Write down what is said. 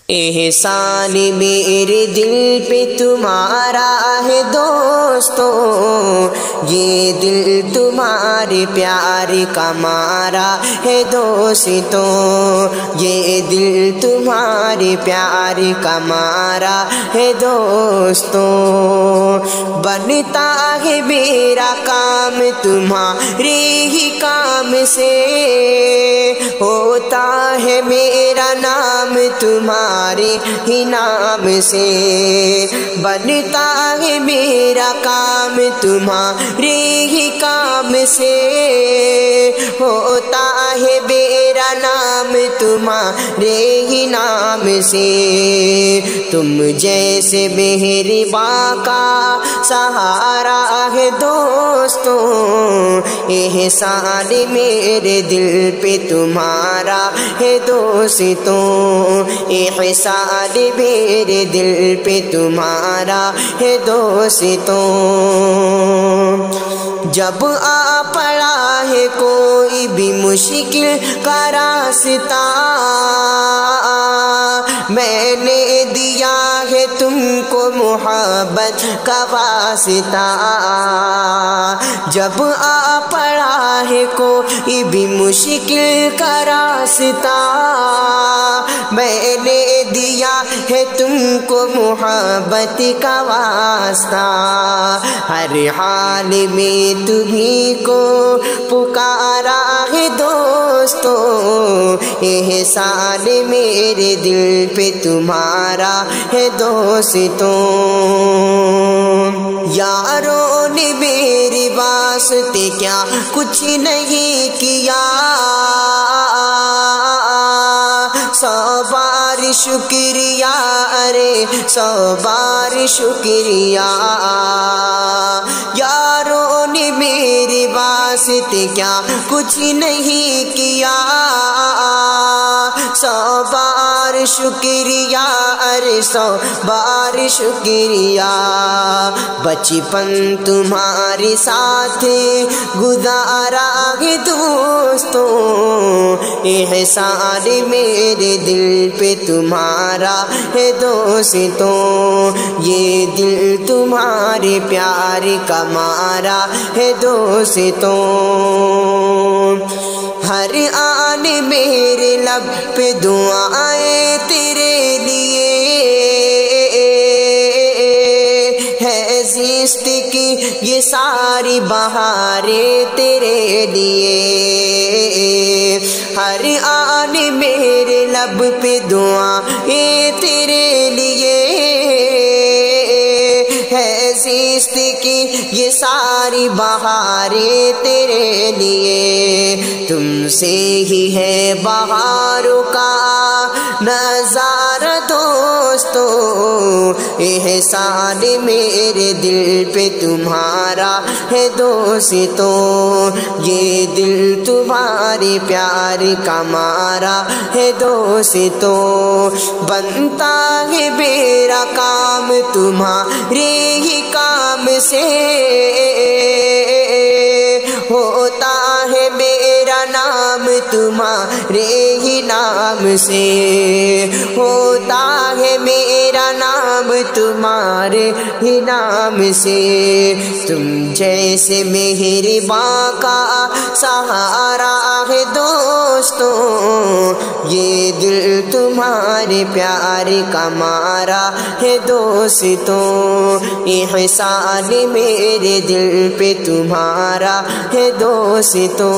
احسان میرے دل پہ تمہارا ہے دوستو، یہ دل تمہارے پیار کا مارا ہے دوستو، یہ دل تمہارے پیار کا مارا ہے دوستو۔ بنتا ہے میرا کام تمہارے ہی کام سے، ہوتا ہے میرا نام تمہارے ہی نام سے، بنتا ہے میرا کام تمہارے ہی کام سے، ہوتا ہے میرا نام تمہارے ہی نام سے۔ تم جیسے مہرباں کا سہارا ہے دوستو، احسان میرے دل پہ تمہارا ہے دوستو، احسان میرے دل پہ تمہارا ہے دوستو۔ جب آ پڑا ہے کوئی بھی مشکل کا راستہ، میں نے دیا ہے تم کو محبت کا واسطہ، جب آ پڑا ہے کوئی بھی مشکل کا راستہ، میں نے دیا ہے تم کو محبت کا واسطہ، ہر حال میں تمہیں کو پکارا ہے دوستو، احسان میرے دل پہ تمہارا ہے دوستو۔ یاروں نے میرے واسطے کیا کچھ نہیں کیا، سو بار شکریہ، ارے سو بار شکریہ، یاروں نے میرے واسطے کیا کچھ نہیں کیا، سو بار شکریہ، ارے سو بار شکریہ، بچپن تمہارے ساتھ گزارا ہے دوستو، احسان میرے دل پہ تمہارا ہے دوستو، یہ دل تمہارے پیار کا مارا ہے دوستو۔ ہر آن میرے لب پہ دعائیں تیرے لیے، ہے زیست کی یہ ساری بہاریں تیرے لیے، ہر آن میرے لب پہ دعائیں تیرے لیے، ہے زیست کی یہ ساری بہاریں تیرے لیے، تم سے ہی ہے بہاروں کا نظارہ دوستو، احسان میرے دل پہ تمہارا ہے دوستو، یہ دل تمہارے پیار کا مارا ہے دوستو، بنتا ہے میرا کام تمہارے ہی کام سے، ہوتا ہے میرا نام تمہارے ہی نام سے، ہوتا ہے میرا نام تمہارے ہی نام سے۔ تم جیسے مہرباں کا سہارا ہے دوستو، یہ دل تمہارے پیار کا مارا ہے دوستو، احسان میرے دل پہ تمہارا ہے دوستو۔